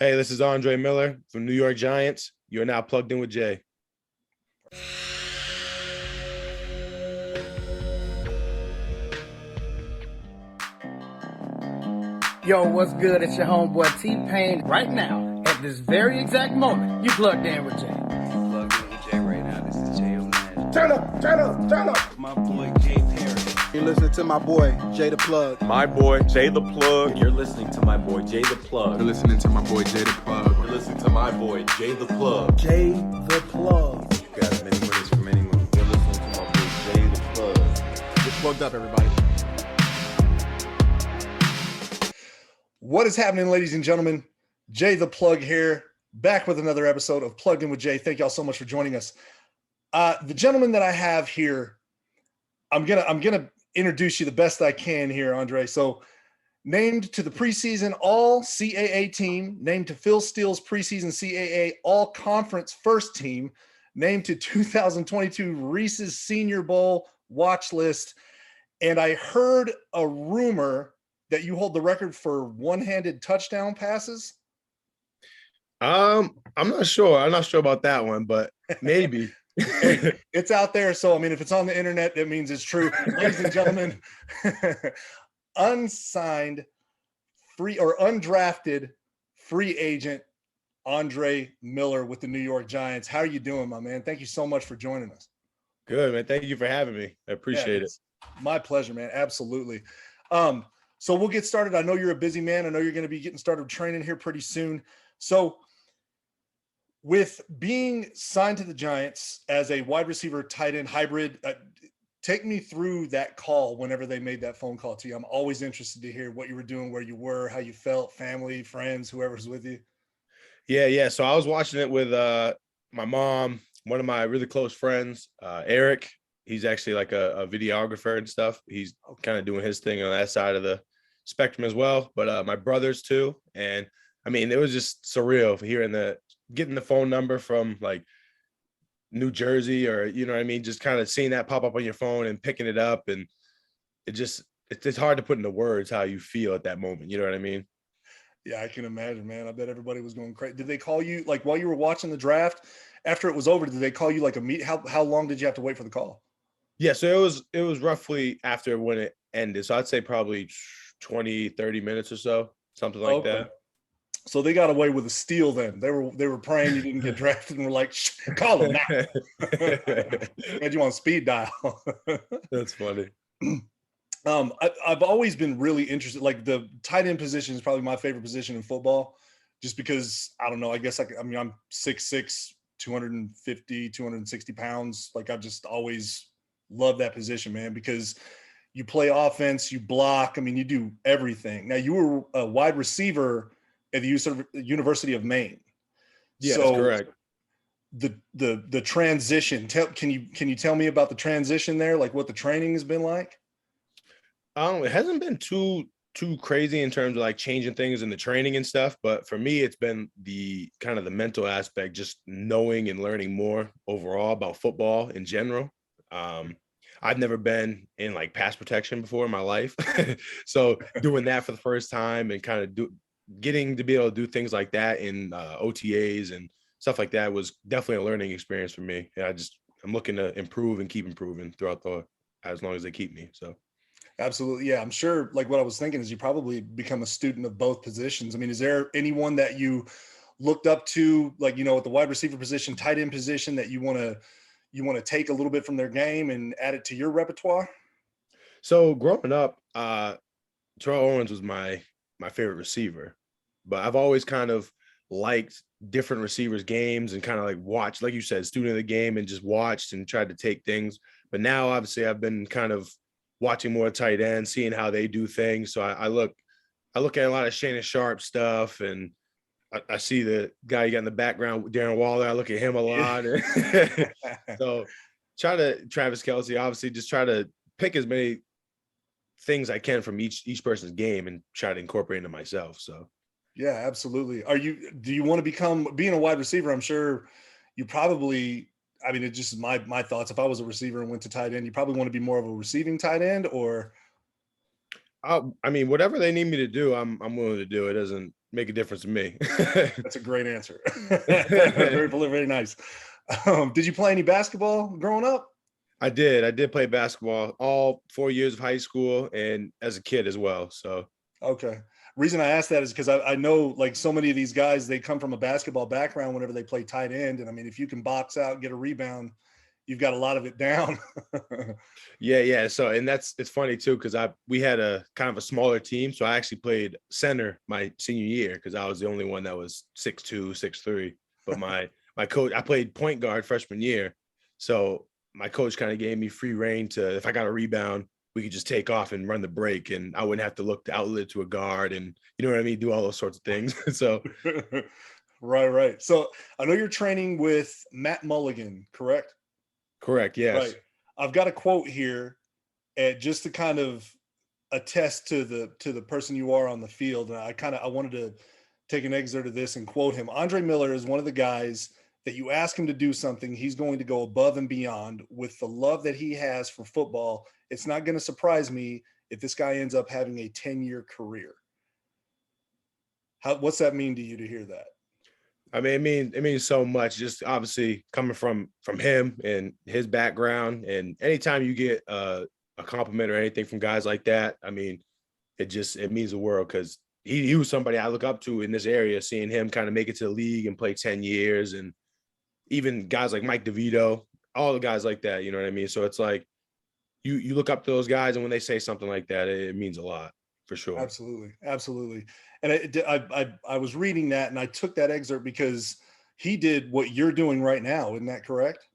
Hey, this is Andre Miller from New York Giants. You're now plugged in with Jay. Yo, what's good? It's your homeboy T-Pain. Right now, at this very exact moment, you plugged in with Jay. Plugged in with Jay right now. This is Jay O'Nash. Turn up. My boy Jay Perry. You're listening to my boy, Jay the Plug. My boy, Jay the Plug. You're listening to my boy Jay the Plug. You're listening to my boy Jay the Plug. You're listening to my boy Jay the Plug. Jay the Plug. You got many winners for many moons. You're listening to my boy Jay the Plug. Get plugged up, everybody. What is happening, ladies and gentlemen? Jay the Plug here, back with another episode of Plugged In with Jay. Thank y'all so much for joining us. The gentleman that I have here, I'm gonna introduce you the best I can here, Andre. So, named to the preseason All CAA team, named to Phil Steele's preseason CAA All Conference first team, named to 2022 Reese's Senior Bowl watch list, and I heard a rumor that you hold the record for one-handed touchdown passes. I'm not sure. I'm not sure about that one, but maybe. It's out there. So, I mean, if it's on the internet, that means it's true. Ladies and gentlemen, unsigned, free or undrafted free agent Andre Miller with the New York Giants. How are you doing, my man? Thank you so much for joining us. Good, man. Thank you for having me. I appreciate it. My pleasure, man. Absolutely. So we'll get started. I know you're a busy man. I know you're going to be getting started training here pretty soon. So with being signed to the Giants as a wide receiver, tight end hybrid, take me through that call whenever they made that phone call to you. I'm always interested to hear what you were doing, where you were, how you felt, family, friends, whoever's with you. Yeah. So I was watching it with my mom, one of my really close friends, Eric. He's actually like a videographer and stuff. He's kind of doing his thing on that side of the spectrum as well. But my brothers too. And I mean, it was just surreal getting the phone number from like New Jersey, or, you know what I mean? Just kind of seeing that pop up on your phone and picking it up. And it's hard to put into words how you feel at that moment. You know what I mean? Yeah, I can imagine, man. I bet everybody was going crazy. Did they call you like while you were watching the draft, after it was over? Did they call you like how long did you have to wait for the call? Yeah, so it was roughly after when it ended. So I'd say probably 20, 30 minutes or so, something like that. So they got away with a steal then. They were praying you didn't get drafted and were like, call him now. And you on speed dial. That's funny. I've always been really interested. Like the tight end position is probably my favorite position in football, just because, I don't know, I guess I'm 6'6", 250, 260 pounds. Like I've just always loved that position, man, because you play offense, you block. I mean, you do everything. Now you were a wide receiver at the University of Maine. Yeah, so that's correct. The transition. Can you tell me about the transition there? Like what the training has been like? It hasn't been too crazy in terms of like changing things in the training and stuff, but for me, it's been the kind of the mental aspect, just knowing and learning more overall about football in general. I've never been in like pass protection before in my life, so doing that for the first time and kind of getting to be able to do things like that in OTAs and stuff like that was definitely a learning experience for me. And I'm looking to improve and keep improving throughout as long as they keep me. So. Absolutely. Yeah. I'm sure like what I was thinking is you probably become a student of both positions. I mean, is there anyone that you looked up to, like, you know, at the wide receiver position, tight end position, that you want to take a little bit from their game and add it to your repertoire? So growing up, Terrell Owens was my favorite receiver, but I've always kind of liked different receivers' games and kind of like watched, like you said, student of the game, and just watched and tried to take things. But now obviously I've been kind of watching more tight ends, seeing how they do things. So I look at a lot of Shannon Sharp stuff, and I see the guy you got in the background, Darren Waller. I look at him a lot. So Travis Kelce, obviously just try to pick as many things I can from each person's game and try to incorporate into myself. So. Yeah, absolutely. Do you want to being a wide receiver? I'm sure you probably, I mean, it just my thoughts. If I was a receiver and went to tight end, you probably want to be more of a receiving tight end, or I mean, whatever they need me to do, I'm willing to do. It doesn't make a difference to me. That's a great answer. Very nice. Did you play any basketball growing up? I did play basketball all 4 years of high school and as a kid as well. So Okay. Reason I asked that is because I know like so many of these guys, they come from a basketball background whenever they play tight end. And I mean, if you can box out, get a rebound, you've got a lot of it down. yeah. So and it's funny too, because we had a kind of a smaller team. So I actually played center my senior year because I was the only one that was 6'2", 6'3". But my coach, I played point guard freshman year. So my coach kind of gave me free reign to, if I got a rebound, we could just take off and run the break, and I wouldn't have to look to outlet to a guard, and you know what I mean, do all those sorts of things. So Right. So I know you're training with Matt Mulligan, correct? correct, yes. Right. I've got a quote here, just to kind of attest to the person you are on the field. And I wanted to take an excerpt of this and quote him. Andre Miller is one of the guys that you ask him to do something, he's going to go above and beyond. With the love that he has for football, it's not going to surprise me if this guy ends up having a 10-year career. What's that mean to you to hear that? I mean, it means so much. Just obviously coming from him and his background, and anytime you get a compliment or anything from guys like that, I mean, it means the world, because he was somebody I look up to in this area. Seeing him kind of make it to the league and play 10 years, and even guys like Mike DeVito, all the guys like that, you know what I mean? So it's like you look up to those guys, and when they say something like that, it means a lot for sure. Absolutely. And I was reading that, and I took that excerpt because he did what you're doing right now. Isn't that correct?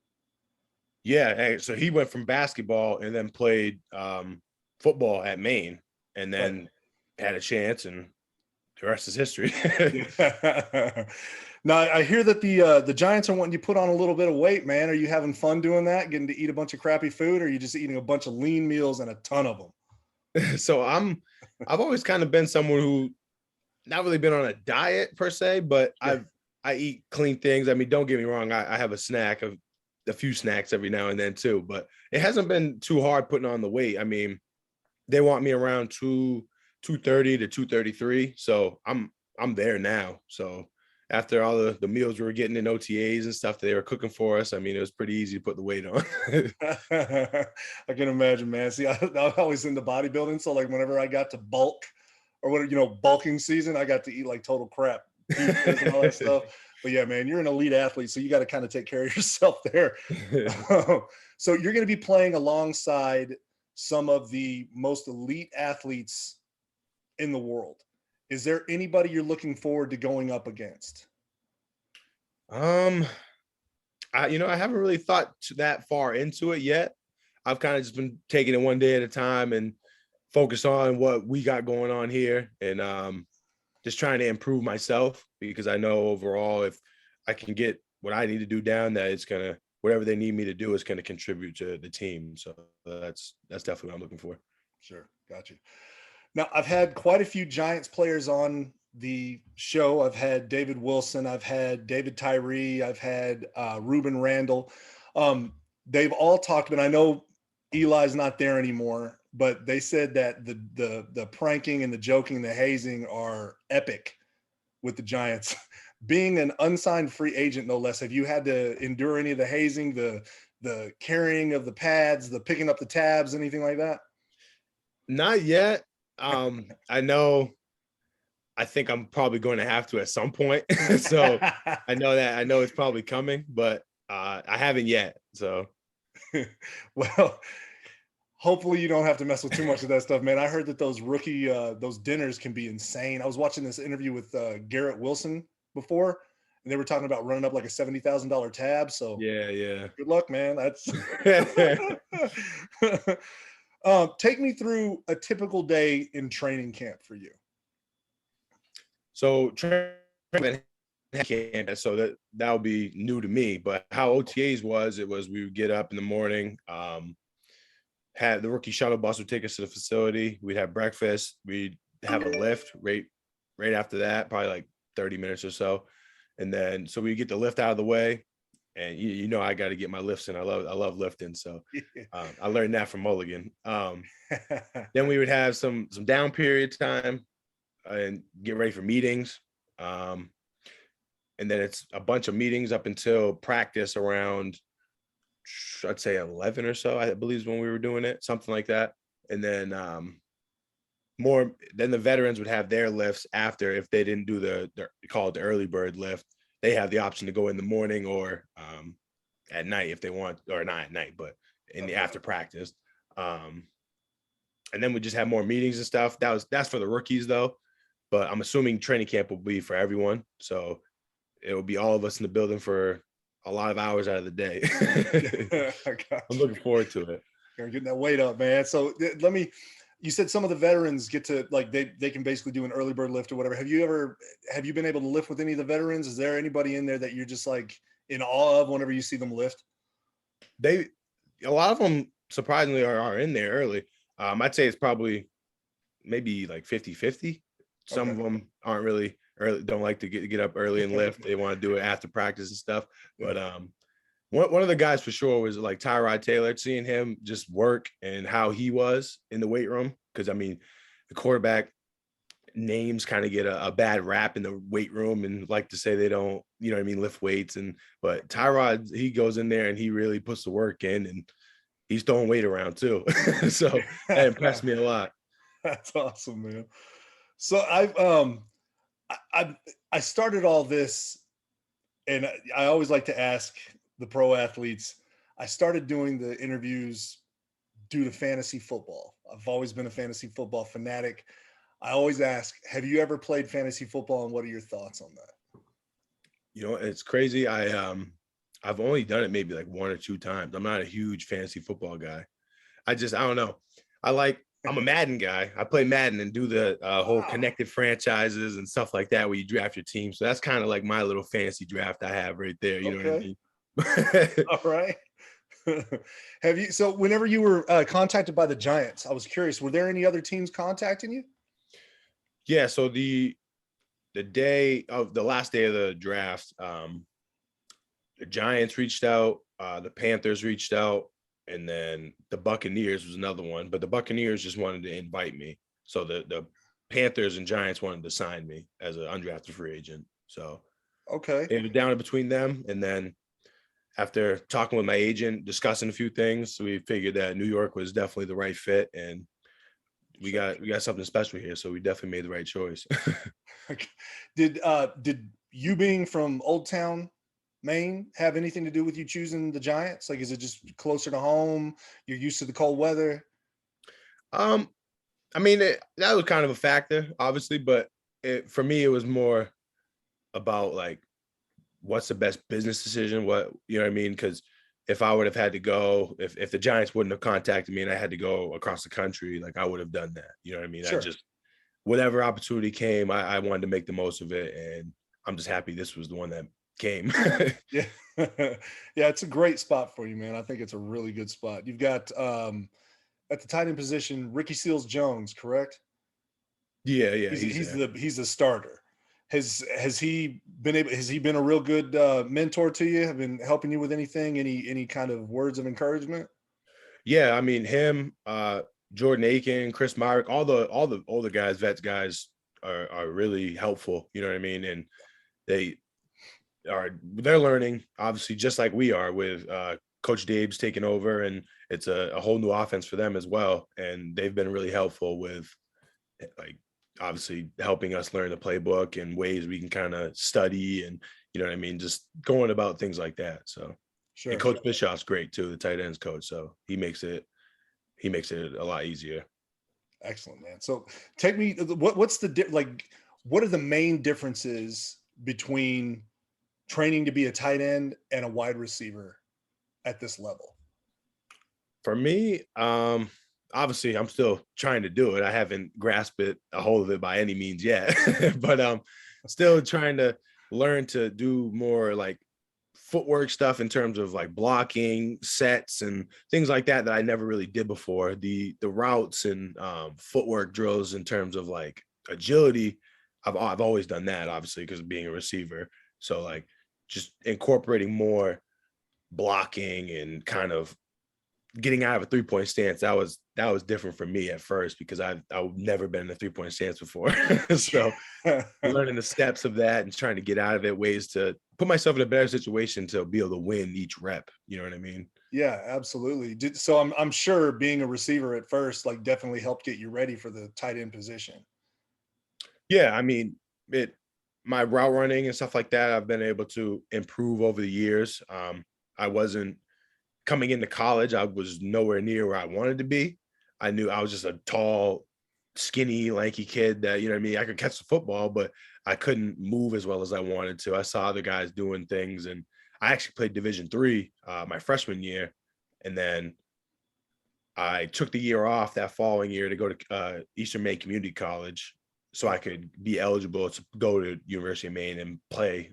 Yeah. So he went from basketball and then played football at Maine, and then had a chance, and the rest is history. Now I hear that the Giants are wanting you to put on a little bit of weight, man. Are you having fun doing that? Getting to eat a bunch of crappy food, or are you just eating a bunch of lean meals and a ton of them? So I've always kind of been someone who not really been on a diet per se, but Yeah. I eat clean things. I mean, don't get me wrong. I have a few snacks every now and then too, but it hasn't been too hard putting on the weight. I mean, they want me around 230 to 233. So I'm there now. So after all the meals we were getting in OTAs and stuff that they were cooking for us, I mean, it was pretty easy to put the weight on. I can imagine, man. See, I'm always into bodybuilding, so like whenever I got to bulk or bulking season, I got to eat like total crap, pizzas and all that stuff. But yeah, man, you're an elite athlete, so you got to kind of take care of yourself there. So you're going to be playing alongside some of the most elite athletes in the world. Is there anybody you're looking forward to going up against? I haven't really thought that far into it yet. I've kind of just been taking it one day at a time and focus on what we got going on here, and just trying to improve myself, because I know overall if I can get what I need to do down, that it's gonna, whatever they need me to do is gonna contribute to the team. So that's definitely what I'm looking for. Sure. Got you. Now, I've had quite a few Giants players on the show. I've had David Wilson. I've had David Tyree. I've had Ruben Randall. They've all talked about, I know Eli's not there anymore, but they said that the pranking and the joking and the hazing are epic with the Giants. Being an unsigned free agent, no less, have you had to endure any of the hazing, the carrying of the pads, the picking up the tabs, anything like that? Not yet. I know, I think I'm probably going to have to at some point. So I know it's probably coming, but I haven't yet. So well, hopefully you don't have to mess with too much of that stuff, man. I heard that those rookie those dinners can be insane. I was watching this interview with Garrett Wilson before, and they were talking about running up like a $70,000 tab. So yeah. Good luck, man. That's take me through a typical day in training camp for you. So training camp, so that would be new to me. But how OTAs was, we would get up in the morning, had the rookie shuttle bus would take us to the facility. We'd have breakfast. We'd have a lift right after that, probably like 30 minutes or so. And then, so we get the lift out of the way, and I got to get my lifts in. I love lifting. So I learned that from Mulligan. Then we would have some down period time and get ready for meetings. And then it's a bunch of meetings up until practice around, I'd say 11 or so, I believe is when we were doing it, something like that. And then then the veterans would have their lifts after. If they didn't do the call it the early bird lift, they have the option to go in the morning or at night if they want, or not at night, but in the after practice. And then we just have more meetings and stuff. That's for the rookies though, but I'm assuming training camp will be for everyone. So it will be all of us in the building for a lot of hours out of the day. I'm looking forward to it. You're getting that weight up, man. So you said some of the veterans get to, like, they can basically do an early bird lift or whatever. Have you been able to lift with any of the veterans? Is there anybody in there that you're just like in awe of whenever you see them lift? A lot of them surprisingly are in there early. I'd say it's probably maybe like 50-50. Some of them aren't really early, don't like to get up early and lift. They want to do it after practice and stuff. But one of the guys for sure was like Tyrod Taylor, seeing him just work and how he was in the weight room. Because I mean, the quarterback names kind of get a bad rap in the weight room and like to say they don't, you know what I mean, lift weights. But Tyrod, he goes in there and he really puts the work in, and he's throwing weight around too. So that impressed me a lot. That's awesome, man. So I started all this, and I always like to ask the pro athletes. I started doing the interviews due to fantasy football. I've always been a fantasy football fanatic. I always ask, have you ever played fantasy football, and what are your thoughts on that? You know, it's crazy. I've only done it maybe like 1 or 2 times. I'm not a huge fantasy football guy. I don't know. I'm a Madden guy. I play Madden and do the whole connected franchises and stuff like that where you draft your team. So that's kind of like my little fantasy draft I have right there. You know what I mean? All right. So whenever you were contacted by the Giants, I was curious, were there any other teams contacting you? Yeah. So the last day of the draft, the Giants reached out, the Panthers reached out, and then the Buccaneers was another one. But the Buccaneers just wanted to invite me. So the Panthers and Giants wanted to sign me as an undrafted free agent. So okay, it was down in between them. And then after talking with my agent, discussing a few things, we figured that New York was definitely the right fit, and we got something special here. So we definitely made the right choice. Did you being from Old Town, Maine, have anything to do with you choosing the Giants? Like, is it just closer to home? You're used to the cold weather? I mean, that was kind of a factor, obviously, but for me, it was more about like, what's the best business decision? What, you know what I mean? Because if I would have had to go, if the Giants wouldn't have contacted me and I had to go across the country, like I would have done that. You know what I mean? Sure. Whatever opportunity came, I wanted to make the most of it. And I'm just happy this was the one that came. Yeah. Yeah, it's a great spot for you, man. I think it's a really good spot. You've got at the tight end position, Ricky Seals-Jones, correct? Yeah. He's the starter. Has he been a real good mentor to you? Have been helping you with anything? Any kind of words of encouragement? Yeah, I mean him, Jordan Aiken, Chris Myrick, all the older guys, vets guys are really helpful. You know what I mean? And they're learning, obviously, just like we are with Coach Dave's taking over, and it's a whole new offense for them as well. And they've been really helpful with, like, obviously helping us learn the playbook and ways we can kind of study, and you know what I mean, just going about things like that. So sure. And Coach Bischoff's great too, the tight ends coach. So he makes it a lot easier. Excellent, man. So take me, what are the main differences between training to be a tight end and a wide receiver at this level? For me, obviously I'm still trying to do it. I haven't grasped a hold of it by any means yet, but still trying to learn to do more like footwork stuff in terms of like blocking sets and things like that I never really did before. The routes and footwork drills in terms of like agility, I've always done that, obviously, because of being a receiver. So like just incorporating more blocking and kind of getting out of a 3-point stance, that was that was different for me at first because I've never been in a 3-point stance before. So learning the steps of that and trying to get out of it, ways to put myself in a better situation to be able to win each rep. You know what I mean? Yeah, absolutely. So I'm sure being a receiver at first, like, definitely helped get you ready for the tight end position. Yeah, I mean, my route running and stuff like that, I've been able to improve over the years. I wasn't coming into college, I was nowhere near where I wanted to be. I knew I was just a tall, skinny, lanky kid that, you know what I mean, I could catch the football, but I couldn't move as well as I wanted to. I saw other guys doing things, and I actually played Division III my freshman year, and then I took the year off that following year to go to Eastern Maine Community College so I could be eligible to go to University of Maine and play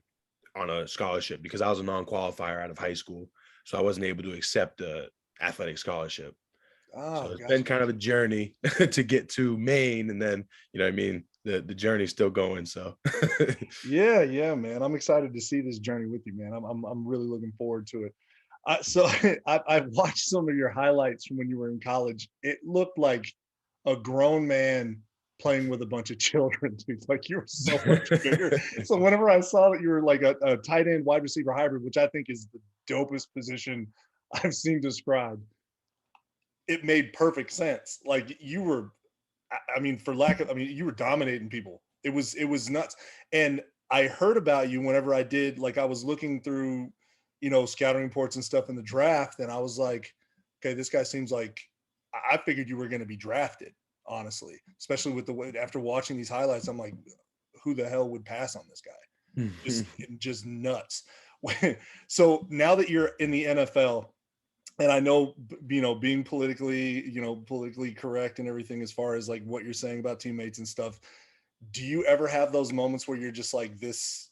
on a scholarship because I was a non-qualifier out of high school. So I wasn't able to accept the athletic scholarship. So it's been kind of a journey to get to Maine, and then, you know what I mean, the journey's still going. So Yeah, man. I'm excited to see this journey with you, man. I'm really looking forward to it. So I've watched some of your highlights from when you were in college. It looked like a grown man playing with a bunch of children. Dude. Like, you were so much bigger. So whenever I saw that you were like a tight end wide receiver hybrid, which I think is the dopest position I've seen described, it made perfect sense. Like, you were, I mean, you were dominating people. It was nuts. And I heard about you whenever I did, like, I was looking through, scouting reports and stuff in the draft, and I was like, okay, this guy seems like, I figured you were going to be drafted, honestly, especially with the way, after watching these highlights, I'm like, who the hell would pass on this guy? just nuts. So now that you're in the NFL, and I know, being politically correct and everything, as far as like what you're saying about teammates and stuff, do you ever have those moments where you're just like, this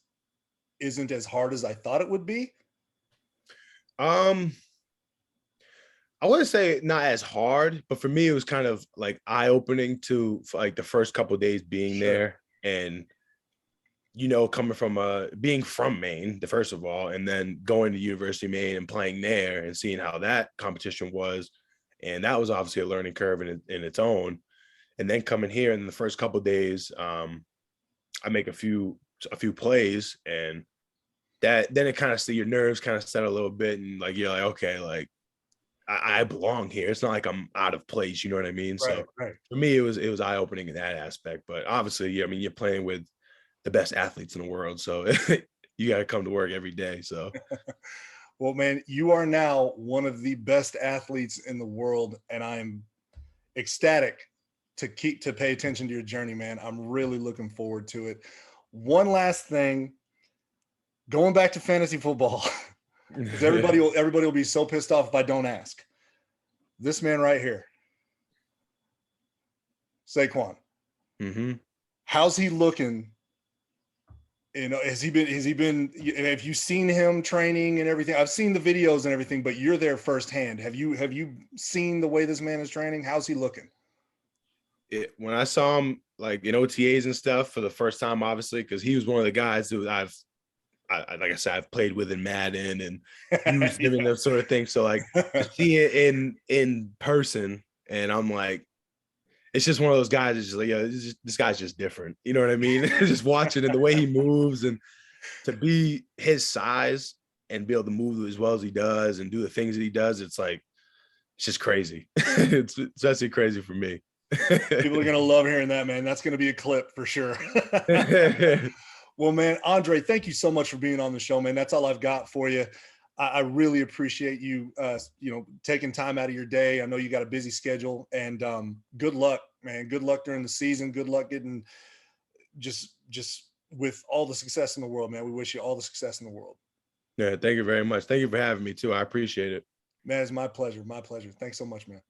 isn't as hard as I thought it would be? I wouldn't say not as hard, but for me, it was kind of like eye-opening for like the first couple of days being there, and coming from being from Maine, the first of all, and then going to University of Maine and playing there and seeing how that competition was. And that was obviously a learning curve in its own. And then coming here in the first couple of days, I make a few plays, and that then it kind of your nerves kind of set a little bit, and like you're like, okay, like I belong here. It's not like I'm out of place, you know what I mean? Right, So right. for me, it was eye-opening in that aspect. But obviously, I mean, you're playing with the best athletes in the world, so you got to come to work every day. So Well, man, you are now one of the best athletes in the world, and I'm ecstatic to pay attention to your journey, man. I'm really looking forward to it. One last thing, going back to fantasy football, because everybody will be so pissed off if I don't ask. This man right here, Saquon. Mm-hmm. How's he looking? Has he been, have you seen him training and everything? I've seen the videos and everything, but you're there firsthand. Have you seen the way this man is training? How's he looking? When I saw him like in OTAs and stuff for the first time, obviously, because he was one of the guys who like I said, I've played with in Madden and used him and that sort of thing. So like to see it in person, and I'm like, it's just one of those guys that's just like, this guy's just different. You know what I mean? Just watching and the way he moves, and to be his size and be able to move as well as he does and do the things that he does, it's like, it's just crazy. It's actually crazy for me. People are going to love hearing that, man. That's going to be a clip for sure. Well, man, Andre, thank you so much for being on the show, man. That's all I've got for you. I really appreciate you, taking time out of your day. I know you got a busy schedule, and good luck, man. Good luck during the season. Good luck getting just with all the success in the world, man. We wish you all the success in the world. Yeah, thank you very much. Thank you for having me too. I appreciate it. Man, it's my pleasure. My pleasure. Thanks so much, man.